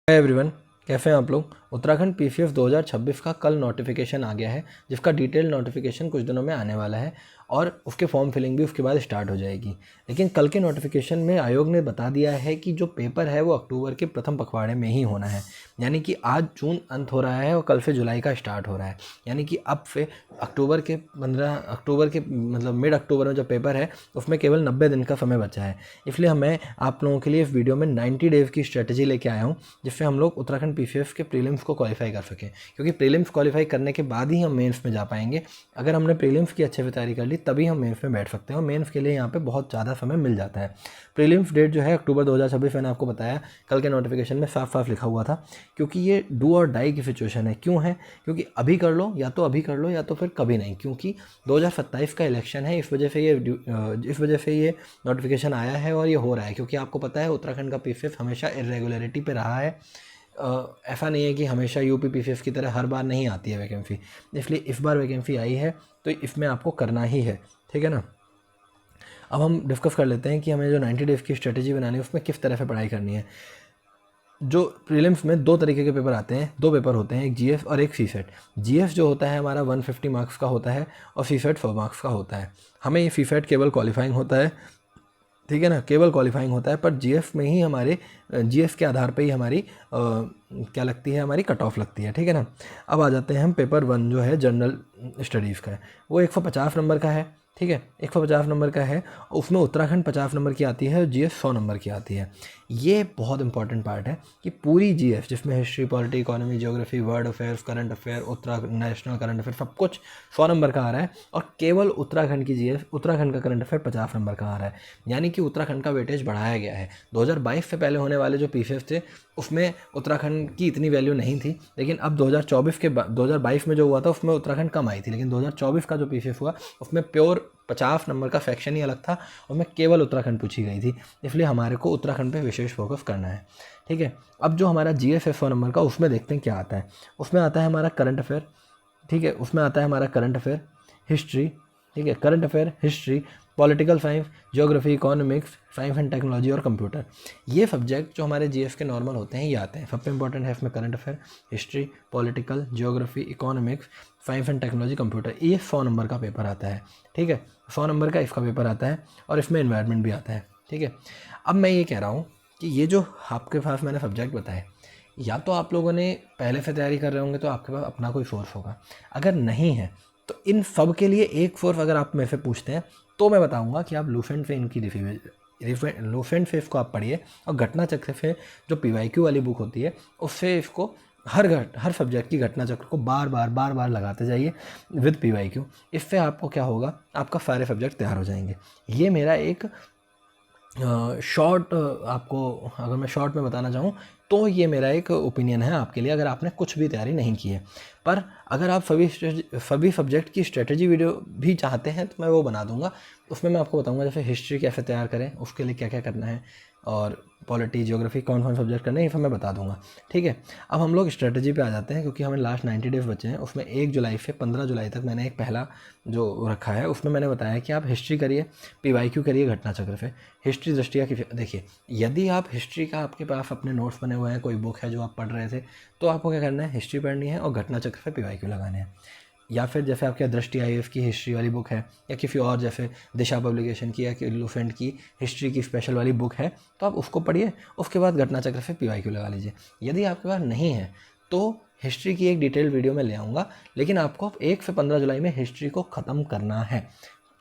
Hi everyone, कैसे हैं आप लोग। उत्तराखंड पीसीएफ 2026 का कल नोटिफिकेशन आ गया है, जिसका डिटेल नोटिफिकेशन कुछ दिनों में आने वाला है और उसके फॉर्म फिलिंग भी उसके बाद स्टार्ट हो जाएगी। लेकिन कल के नोटिफिकेशन में आयोग ने बता दिया है कि जो पेपर है वो अक्टूबर के प्रथम पखवाड़े में ही होना है। यानी कि आज जून अंत हो रहा है और कल से जुलाई का स्टार्ट हो रहा है। यानी कि अब से अक्टूबर के मतलब मिड अक्टूबर में जो पेपर है उसमें केवल 90 दिन का समय बचा है। इसलिए मैं आप लोगों के लिए इस वीडियो में 90 डेज़ की स्ट्रेटजी लेके आया हूँ, जिससे हम लोग उत्तराखंड पीसीएफ के प्रीलिम्स को क्वालिफाई कर सकें। क्योंकि प्रीलिम्स क्वालिफाई करने के बाद ही हम मेंस में जा पाएंगे। अगर हमने प्रीलिम्स की अच्छे से तैयारी कर ली तभी हम मेंस में बैठ सकते हैं, और मेंस के लिए यहाँ पे बहुत ज़्यादा समय मिल जाता है। प्रीलिम्स डेट जो है अक्टूबर 2026, मैंने आपको बताया कल के नोटिफिकेशन में साफ साफ लिखा हुआ था। क्योंकि ये डू और डाई की सिचुएशन है। क्यों है? क्योंकि अभी कर लो, या तो अभी कर लो या तो फिर कभी नहीं। क्योंकि 2027 का इलेक्शन है, इस वजह से ये नोटिफिकेशन आया है और ये हो रहा है। क्योंकि आपको पता है उत्तराखंड का पीसीएफ हमेशा इरेगुलरिटी पे रहा है। ऐसा नहीं है कि हमेशा यूपी पीसीएफ की तरह हर बार नहीं आती है वैकेंसी। इसलिए इस बार वैकेंसी आई है तो इसमें आपको करना ही है, ठीक है ना। अब हम डिस्कस कर लेते हैं कि हमें जो 90 डेज़ की स्ट्रेटजी बनानी है उसमें किस तरह से पढ़ाई करनी है। जो प्रीलिम्स में दो तरीके के पेपर आते हैं, दो पेपर होते हैं, एक जीएस और एक सीसेट। जीएस जो होता है हमारा 150 मार्क्स का होता है और सीसेट 100 मार्क्स का होता है। हमें ये सीसेट केवल क्वालिफाइंग होता है, ठीक है ना, केवल क्वालिफाइंग होता है। पर जीएस में ही हमारे जीएस के आधार पे ही हमारी क्या लगती है, हमारी कट ऑफ लगती है, ठीक है ना। अब आ जाते हैं हम पेपर 1 जो है जनरल स्टडीज़ का है, वो 150 नंबर का है, ठीक है, 150 नंबर का है। उसमें उत्तराखंड 50 नंबर की आती है और जीएस 100 नंबर की आती है। ये बहुत इंपॉर्टेंट पार्ट है कि पूरी जीएस, जिसमें history, polity, economy, geography, world affairs, current affair, national current affair, सब कुछ 100 नंबर का आ रहा है। और केवल उत्तराखंड की जीएस, उत्तराखंड का करंट अफेयर 50 नंबर का आ रहा है। यानी कि उत्तराखंड का वेटेज बढ़ाया गया है। 2022 से पहले होने वाले जो पीसीएफ थे उसमें उत्तराखंड की इतनी वैल्यू नहीं थी। लेकिन अब 2022 में जो हुआ था उसमें उत्तराखंड कम आई थी। लेकिन 2024 का जो पीसीएफ हुआ उसमें प्योर 50 नंबर का सेक्शन ही अलग था, उसमें केवल उत्तराखंड पूछी गई थी। इसलिए हमारे को उत्तराखंड पे विशेष फोकस करना है, ठीक है। अब जो हमारा जीएस है 100 नंबर का, उसमें देखते हैं क्या आता है। उसमें आता है हमारा करंट अफेयर, ठीक है, उसमें आता है हमारा करंट अफेयर, हिस्ट्री, ठीक है, current affair, history, political science, geography, economics, science and technology और कंप्यूटर। ये सब्जेक्ट जो हमारे जीएस के नॉर्मल होते हैं ये आते हैं। सबसे इंपॉर्टेंट है इसमें current affair, history, political, geography, economics, science and technology, computer. ये 100 नंबर का पेपर आता है, ठीक है, 100 नंबर का इसका पेपर आता है। और इसमें इन्वायरमेंट भी आता है, ठीक है। अब मैं ये कह रहा हूँ कि ये जो आपके पास मैंने सब्जेक्ट बताए, या तो आप लोगों ने पहले से तैयारी कर रहे होंगे तो आपके पास अपना कोई सोर्स होगा। अगर नहीं है तो इन सब के लिए एक सोर्स अगर आप मेरे से पूछते हैं तो मैं बताऊंगा कि आप लूसेंट से इनकी लूसेंट से इसको आप पढ़िए, और घटना चक्र से जो पीवाईक्यू वाली बुक होती है उससे इसको हर सब्जेक्ट की घटना चक्र को बार बार लगाते जाइए विद पीवाईक्यू। इससे आपको क्या होगा, आपका सारे सब्जेक्ट तैयार हो जाएंगे। ये मेरा एक शॉर्ट, आपको अगर मैं शॉर्ट में बताना चाहूँ तो ये मेरा एक ओपिनियन है आपके लिए, अगर आपने कुछ भी तैयारी नहीं की है। पर अगर आप सभी सब्जेक्ट की स्ट्रेटजी वीडियो भी चाहते हैं तो मैं वो बना दूंगा। उसमें मैं आपको बताऊंगा जैसे हिस्ट्री कैसे तैयार करें, उसके लिए क्या क्या करना है, और पॉलिटी, ज्योग्राफी कौन कौन सब्जेक्ट करने हैं, ये सब मैं बता दूंगा, ठीक है। अब हम लोग स्ट्रेटजी पे आ जाते हैं, क्योंकि हमें लास्ट 90 डेज बचे हैं। उसमें 1 जुलाई से 15 जुलाई तक मैंने एक पहला जो रखा है उसमें मैंने बताया कि आप हिस्ट्री करिए, पीवाईक्यू करिए घटना चक्र से। हिस्ट्री दृष्टिया की देखिए, यदि आप हिस्ट्री का आपके पास अपने नोट्स बने हुए हैं, कोई बुक है जो आप पढ़ रहे थे, तो आपको क्या करना है, हिस्ट्री पढ़नी है और घटना चक्र से पीवाईक्यू लगाने हैं। या फिर जैसे आपके दृष्टि आईएएफ की हिस्ट्री वाली बुक है, या किसी और जैसे दिशा पब्लिकेशन की या लूसेंट की हिस्ट्री की स्पेशल वाली बुक है, तो आप उसको पढ़िए, उसके बाद घटना चक्र से पीवाईक्यू लगा लीजिए। यदि आपके पास नहीं है तो हिस्ट्री की एक डिटेल वीडियो में ले आऊँगा, लेकिन आपको 1 से 15 जुलाई में हिस्ट्री को ख़त्म करना है।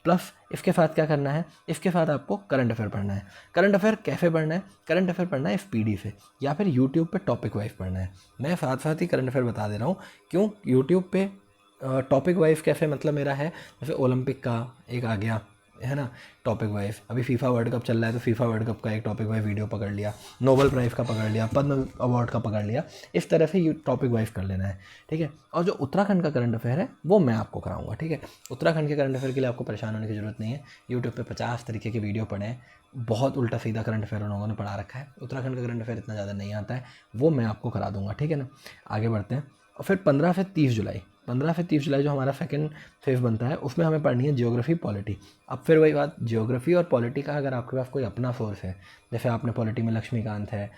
प्लस इसके साथ क्या करना है, इसके साथ आपको करंट अफेयर पढ़ना है। करंट अफेयर कैसे पढ़ना है, करंट अफेयर पढ़ना है एफपीडी से, या फिर यूट्यूब पे टॉपिक वाइज पढ़ना है। मैं साथ साथ ही करंट अफेयर बता दे रहा हूँ। क्यों यूट्यूब पे टॉपिक वाइज कैसे, मतलब मेरा है जैसे ओलंपिक का एक आ गया है ना टॉपिक वाइज, अभी फीफा वर्ल्ड कप चल रहा है तो फीफा वर्ल्ड कप का एक टॉपिक वाइज वीडियो पकड़ लिया, नोबेल प्राइज़ का पकड़ लिया, पद्म अवार्ड का पकड़ लिया। इस तरह से टॉपिक वाइज कर लेना है, ठीक है। और जो उत्तराखंड का करंट अफेयर है वो मैं आपको कराऊंगा, ठीक है। उत्तराखंड के करंट अफेयर के लिए आपको परेशान होने की जरूरत नहीं है। यूट्यूब पे 50 तरीके के वीडियो पढ़े हैं, बहुत उल्टा सीधा करंट अफेयर उन लोगों ने पढ़ा रखा है। उत्तराखंड का करंट अफेयर इतना ज़्यादा नहीं आता है, वो मैं आपको करा दूंगा, ठीक है ना। आगे बढ़ते हैं। और फिर 15 से 30 जुलाई जो हमारा सेकंड फेज बनता है उसमें हमें पढ़नी है ज्योग्राफी, पॉलिटी। अब फिर वही बात, ज्योग्राफी और पॉलिटी का अगर आपके पास कोई अपना सोर्स है, जैसे आपने पॉलिटी में लक्ष्मीकांत है,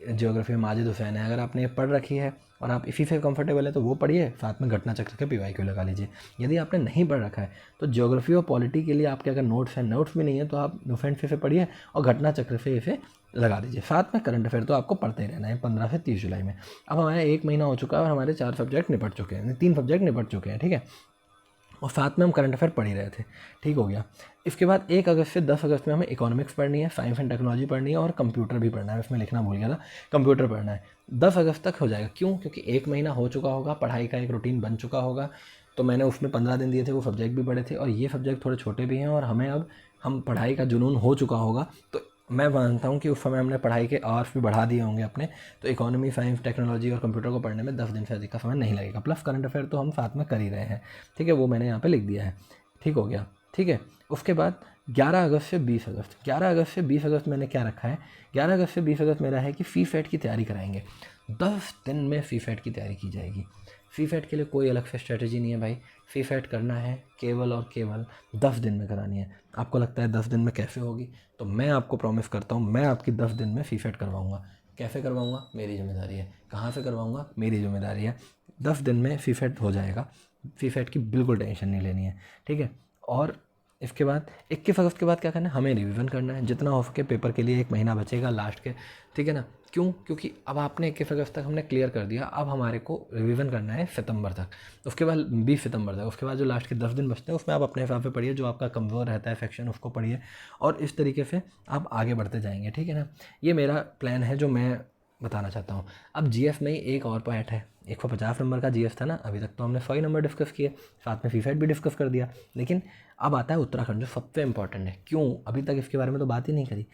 ज्योग्राफी में माजिद हुसैन है, अगर आपने ये पढ़ रखी है और आप इसी से कंफर्टेबल है तो वो पढ़िए, साथ में घटना चक्र के PYQ लगा लीजिए। यदि आपने नहीं पढ़ रखा है तो ज्योग्राफी और पॉलिटी के लिए आपके अगर नोट्स हैं, नोट्स भी नहीं है तो आप नुफेंट से पढ़िए और घटना चक्र से इसे लगा दीजिए। साथ में करंट अफेयर तो आपको पढ़ते ही रहना है 15 से 30 जुलाई में। अब हमारा 1 महीना हो चुका है और हमारे 4 सब्जेक्ट निपट चुके हैं, 3 सब्जेक्ट निपट चुके हैं, ठीक है, और साथ में हम करंट अफेयर पढ़ ही रहे थे, ठीक हो गया। इसके बाद 1 अगस्त से 10 अगस्त में हमें इकोनॉमिक्स पढ़नी है, साइंस एंड टेक्नोलॉजी पढ़नी है और कंप्यूटर भी पढ़ना है, इसमें लिखना भूल गया था, कंप्यूटर पढ़ना है। 10 अगस्त तक हो जाएगा, क्यों? क्योंकि 1 महीना हो चुका होगा, पढ़ाई का एक रूटीन बन चुका होगा, तो मैंने उसमें 15 दिन दिए थे, वो सब्जेक्ट भी पढ़े थे और ये सब्जेक्ट थोड़े छोटे भी हैं और हमें अब हम पढ़ाई का जुनून हो चुका होगा, तो मैं मानता हूँ कि उस समय हमने पढ़ाई के आवर्स भी बढ़ा दिए होंगे अपने, तो इकोनॉमी, साइंस, टेक्नोलॉजी और कंप्यूटर को पढ़ने में 10 दिन से अधिक का समय नहीं लगेगा। प्लस करंट अफेयर तो हम साथ में कर ही रहे हैं, ठीक है, वो मैंने यहाँ पे लिख दिया है, ठीक हो गया, ठीक है। उसके बाद 11 अगस्त से 20 अगस्त, 11 अगस्त से 20 अगस्त मैंने क्या रखा है, 11 अगस्त से 20 अगस्त मेरा है कि फीफेट की तैयारी कराएंगे। 10 दिन में फीफेट की तैयारी की जाएगी। फीफेट के लिए कोई अलग से स्ट्रेटजी नहीं है भाई, फीफेट करना है केवल और केवल 10 दिन में करानी है। आपको लगता है 10 दिन में कैसे होगी, तो मैं आपको प्रॉमिस करता हूँ मैं आपकी 10 दिन में फीफेट करवाऊँगा। कैसे करवाऊँगा, मेरी जिम्मेदारी है। कहाँ से करवाऊँगा, मेरी जिम्मेदारी है। 10 दिन में फीफेट हो जाएगा, फीफेट की बिल्कुल टेंशन नहीं लेनी है, ठीक है। और इसके बाद 21 अगस्त के बाद क्या करना है, हमें रिवीजन करना है जितना हो सके। पेपर के लिए 1 महीना बचेगा लास्ट के, ठीक है ना। क्यों? क्योंकि अब आपने 21 अगस्त तक हमने क्लियर कर दिया, अब हमारे को रिवीजन करना है सितंबर तक, उसके बाद 20 सितंबर तक। उसके बाद जो लास्ट के 10 दिन बचते हैं उसमें आप अपने हिसाब से पढ़िए, जो आपका कमज़ोर रहता है सेक्शन उसको पढ़िए और इस तरीके से आप आगे बढ़ते जाएंगे, ठीक है ना। ये मेरा प्लान है जो मैं बताना चाहता हूँ। अब GF में ही एक और पार्ट है, 150 नंबर का GF था ना, अभी तक तो हमने 100 नंबर डिस्कस किए, साथ में फीफेट भी डिस्कस कर दिया, लेकिन अब आता है उत्तराखंड जो सबसे इम्पॉर्टेंट है। क्यों? अभी तक इसके बारे में तो बात ही नहीं करी।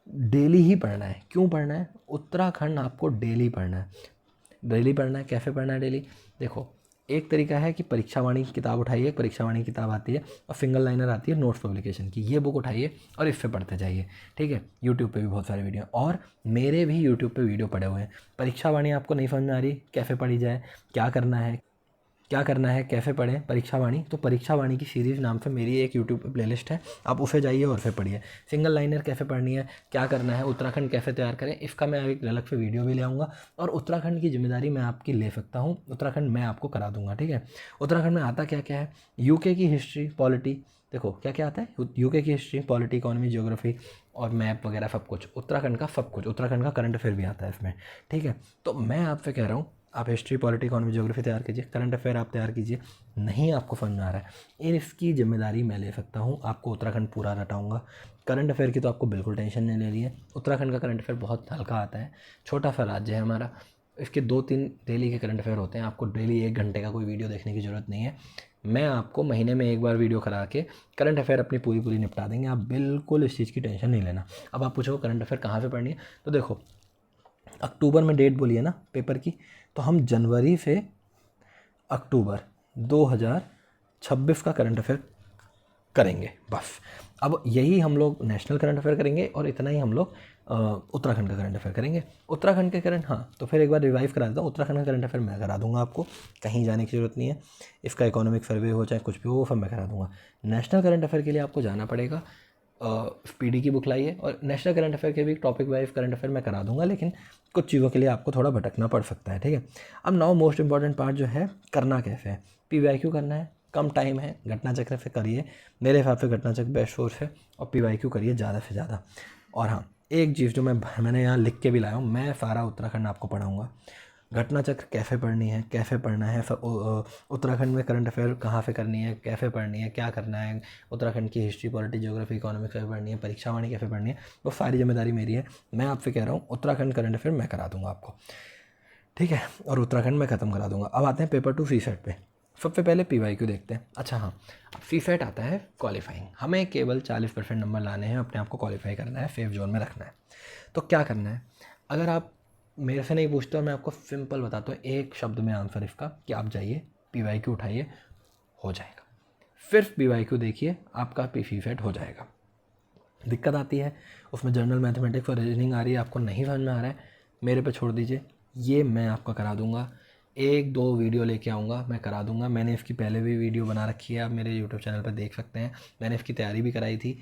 डेली ही पढ़ना है। क्यों पढ़ना है? उत्तराखंड आपको डेली पढ़ना है। डेली पढ़ना है, कैसे पढ़ना है डेली? देखो, एक तरीका है कि परीक्षावाणी की किताब उठाइए, एक परीक्षावाणी की किताब आती है और सिंगल लाइनर आती है नोट्स पब्लिकेशन की, ये बुक उठाइए और इससे पढ़ते जाइए, ठीक है। यूट्यूब पे भी बहुत सारे वीडियो और मेरे भी यूट्यूब पे वीडियो पड़े हुए हैं। परीक्षावाणी आपको नहीं समझ में आ रही, कैसे पढ़ी जाए, क्या करना है, कैसे पढ़ें परीक्षावाणी, तो परीक्षावाणी की सीरीज़ नाम से मेरी एक यूट्यूब पे प्लेलिस्ट है, आप उसे जाइए और फिर पढ़िए। सिंगल लाइनर कैसे पढ़नी है, क्या करना है, उत्तराखंड कैसे तैयार करें, इसका मैं एक अलग से वीडियो भी ले आऊँगा और उत्तराखंड की जिम्मेदारी मैं आपकी ले सकता हूँ, उत्तराखंड मैं आपको करा दूँगा, ठीक है। उत्तराखंड में आता क्या क्या है, यूके की हिस्ट्री, पॉलिटी, देखो क्या क्या आता है, यूके की हिस्ट्री, पॉलिटी, इकोनॉमी, ज्योग्राफी और मैप वगैरह सब कुछ, उत्तराखंड का सब कुछ, उत्तराखंड का करंट अफेयर भी आता है इसमें, ठीक है। तो मैं आपसे कह रहा हूँ आप हिस्ट्री, पॉलिटी, इकोनॉमी, ज्योग्राफी तैयार कीजिए, करंट अफेयर आप तैयार कीजिए। नहीं आपको समझ में आ रहा है, इसकी जिम्मेदारी मैं ले सकता हूँ, आपको उत्तराखंड पूरा रटाऊँगा। करंट अफेयर की तो आपको बिल्कुल टेंशन नहीं लेनी है, उत्तराखंड का करंट अफेयर बहुत हल्का आता है, छोटा सा राज्य है हमारा, इसके 2-3 डेली के करंट अफेयर होते हैं, आपको डेली 1 घंटे का कोई वीडियो देखने की ज़रूरत नहीं है। मैं आपको महीने में 1 बार वीडियो करा के करंट अफेयर अपनी पूरी निपटा देंगे, आप बिल्कुल इस चीज़ की टेंशन नहीं लेना। अब आप पूछो करंट अफेयर कहाँ से पढ़नी है, तो देखो अक्टूबर में डेट बोली है ना पेपर की, तो हम जनवरी से अक्टूबर 2026 का करंट अफेयर करेंगे बस। अब यही हम लोग नेशनल करंट अफेयर करेंगे और इतना ही हम लोग उत्तराखंड का करंट अफेयर करेंगे। उत्तराखंड के करंट, हाँ तो फिर एक बार रिवाइव करा देता हूँ, उत्तराखंड का करंट अफेयर मैं करा दूंगा आपको, कहीं जाने की ज़रूरत नहीं है। इसका इकोनॉमिक सर्वे हो चाहे कुछ भी हो वो सब मैं करा दूंगा। नेशनल करंट अफेयर के लिए आपको जाना पड़ेगा, PD की बुक लाइए और नेशनल करंट अफेयर के भी टॉपिक वाइज करंट अफेयर मैं करा दूंगा, लेकिन कुछ चीज़ों के लिए आपको थोड़ा भटकना पड़ सकता है, ठीक है। अब नाउ मोस्ट इंपॉर्टेंट पार्ट जो है, करना कैसे है, PYQ करना है, कम टाइम है, घटना चक्र से करिए, मेरे हिसाब से घटना चक्र बेस्ट सोर्स है, और PYQ करिए ज़्यादा से ज़्यादा। और हाँ, एक चीज़ जो मैंने यहाँ लिख के भी लाया हूँ, मैं सारा उत्तराखंड आपको पढ़ाऊँगा, घटना चक्र कैसे पढ़नी है, कैसे पढ़ना है, उत्तराखंड में करंट अफेयर कहाँ से करनी है, कैसे पढ़नी है, क्या करना है, उत्तराखंड की हिस्ट्री, पॉलिटी, ज्योग्राफी, इकोनॉमिक्स कैसे पढ़नी है, परीक्षावाणी कैसे पढ़नी है, वो सारी जिम्मेदारी मेरी है। मैं आपसे कह रहा हूँ उत्तराखंड करंट अफेयर मैं करा दूँगा आपको, ठीक है, और उत्तराखंड मैं ख़त्म करा दूँगा। अब आते हैं पेपर 2 CSET पे। सबसे पहले PYQ देखते हैं। अच्छा हाँ, अब CSET आता है क्वालिफाइंग, हमें केवल 40% नंबर लाने हैं, अपने आप को क्वालिफाई करना है, सेफ जोन में रखना है। तो क्या करना है, अगर आप मेरे से नहीं पूछते हो, मैं आपको सिंपल बताता हूँ, एक शब्द में आंसर इसका कि आप जाइए PYQ उठाइए, हो जाएगा। सिर्फ PYQ देखिए, आपका CSET हो जाएगा। दिक्कत आती है उसमें, जनरल मैथमेटिक्स और रीजनिंग आ रही है, आपको नहीं समझ में आ रहा है, मेरे पे छोड़ दीजिए, ये मैं आपका करा दूंगा। 1-2 वीडियो लेके आऊँगा, मैं करा दूंगा। मैंने इसकी पहले भी वीडियो बना रखी है, आप मेरे यूट्यूब चैनल पर देख सकते हैं, मैंने इसकी तैयारी भी कराई थी।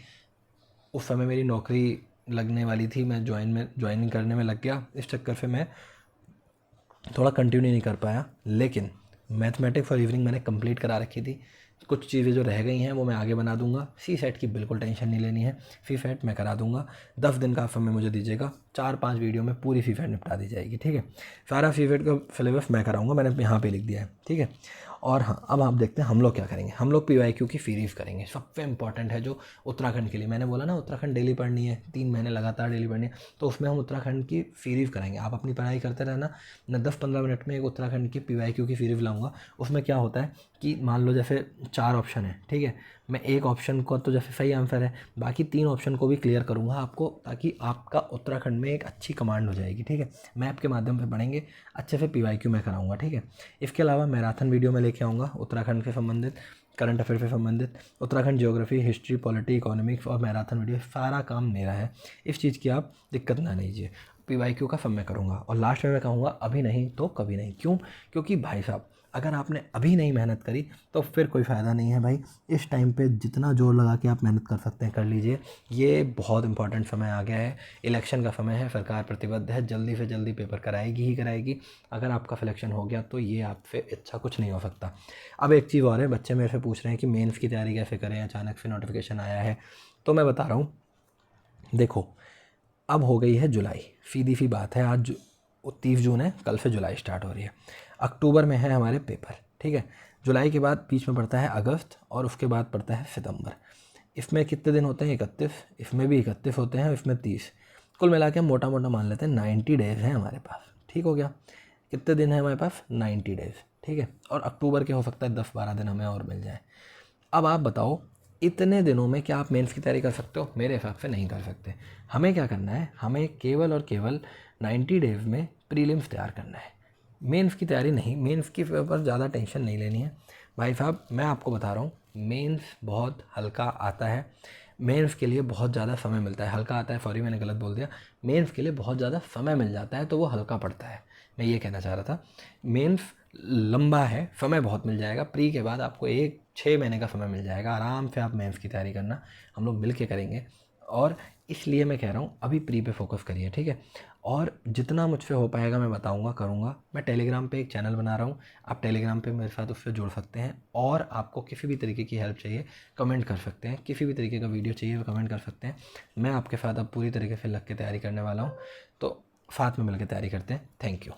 उस समय मेरी नौकरी लगने वाली थी, मैं ज्वाइनिंग करने में लग गया, इस चक्कर से मैं थोड़ा कंटिन्यू नहीं कर पाया। लेकिन मैथमेटिक्स फॉर इवनिंग मैंने कंप्लीट करा रखी थी। कुछ चीज़ें जो रह गई हैं वो मैं आगे बना दूंगा। सी सेट की बिल्कुल टेंशन नहीं लेनी है, फी सेट मैं करा दूंगा। 10 दिन का समय मुझे दीजिएगा, 4-5 वीडियो में पूरी फी सेट निपटा दी जाएगी, ठीक है। सारा फी सेट का सिलेबस मैं कराऊंगा, मैंने यहाँ पे लिख दिया है, ठीक है। और हाँ, अब आप देखते हैं हम लोग क्या करेंगे। हम लोग PYQ की सीरीज़ करेंगे, सबसे इंपॉर्टेंट है जो उत्तराखंड के लिए। मैंने बोला ना उत्तराखंड डेली पढ़नी है, 3 महीने लगातार डेली पढ़नी है, तो उसमें हम उत्तराखंड की सीरीज़ करेंगे। आप अपनी पढ़ाई करते रहना, मैं 10-15 मिनट में एक उत्तराखंड की PYQ की सीरीज़ लाऊंगा। उसमें क्या होता है कि मान लो जैसे 4 ऑप्शन है, ठीक है, मैं एक ऑप्शन को तो जैसे सही आंसर है, बाकी 3 ऑप्शन को भी क्लियर करूँगा आपको, ताकि आपका उत्तराखंड में एक अच्छी कमांड हो जाएगी, ठीक है। मैप के माध्यम से पढ़ेंगे, अच्छे से PYQ मैं कराऊंगा, ठीक है। इसके अलावा मैराथन वीडियो में लेके आऊँगा उत्तराखंड से संबंधित, करंट अफेयर से संबंधित, Uttarakhand geography, history, polity, economics और मैराथन वीडियो, सारा काम मेरा है। इस चीज़ की आप दिक्कत ना लीजिए। PYQ का सब मैं करूँगा। और लास्ट में मैं कहूँगा अभी नहीं तो कभी नहीं। क्यों? क्योंकि भाई साहब अगर आपने अभी नहीं मेहनत करी तो फिर कोई फ़ायदा नहीं है भाई। इस टाइम पे जितना जोर लगा के आप मेहनत कर सकते हैं कर लीजिए। ये बहुत इंपॉर्टेंट समय आ गया है, इलेक्शन का समय है, सरकार प्रतिबद्ध है, जल्दी से जल्दी पेपर कराएगी ही कराएगी। अगर आपका सिलेक्शन हो गया तो ये आपसे अच्छा कुछ नहीं हो सकता। अब एक चीज़ और है, बच्चे मेरे से पूछ रहे हैं कि मेंस की तैयारी कैसे करें, अचानक से नोटिफिकेशन आया है। तो मैं बता रहा हूँ, देखो अब हो गई है जुलाई, सीधी सी बात है, आज 30 जून है, कल से जुलाई स्टार्ट हो रही है। अक्टूबर में है हमारे पेपर, ठीक है। जुलाई के बाद बीच में पड़ता है अगस्त और उसके बाद पड़ता है सितंबर। इसमें कितने दिन होते हैं? 31। इसमें भी 31 होते हैं, इसमें 30। कुल मिला के हम मोटा मोटा मान लेते हैं 90 डेज़ हैं हमारे पास, ठीक हो गया। कितने दिन है हमारे पास? 90 डेज़, ठीक है। और अक्टूबर के हो सकता है 10-12 दिन हमें और मिल जाए। अब आप बताओ इतने दिनों में क्या आप मेंस की तैयारी कर सकते हो? मेरे हिसाब से नहीं कर सकते। हमें क्या करना है, हमें केवल और केवल 90 डेज़ में प्रीलिम्स तैयार करना है, मेंस की तैयारी नहीं। मेंस की ऊपर ज़्यादा टेंशन नहीं लेनी है भाई साहब। मैं आपको बता रहा हूँ, मेंस बहुत हल्का आता है, मेंस के लिए बहुत ज़्यादा समय मिलता है। हल्का आता है, सॉरी मैंने गलत बोल दिया, मेंस के लिए बहुत ज़्यादा समय मिल जाता है तो वो हल्का पड़ता है, मैं ये कहना चाह रहा था। मेंस लंबा है, समय बहुत मिल जाएगा। प्री के बाद आपको 6 महीने का समय मिल जाएगा, आराम से आप मेंस की तैयारी करना, हम लोग मिल के करेंगे। और इसलिए मैं कह रहा हूँ अभी प्री पे फोकस करिए, ठीक है। और जितना मुझसे हो पाएगा मैं बताऊँगा, करूँगा। मैं टेलीग्राम पे एक चैनल बना रहा हूँ, आप टेलीग्राम पे मेरे साथ उससे जुड़ सकते हैं। और आपको किसी भी तरीके की हेल्प चाहिए कमेंट कर सकते हैं, किसी भी तरीके का वीडियो चाहिए कमेंट कर सकते हैं। मैं आपके साथ अब पूरी तरीके से लग के तैयारी करने वाला हूँ, तो साथ में मिल के तैयारी करते हैं। Thank you.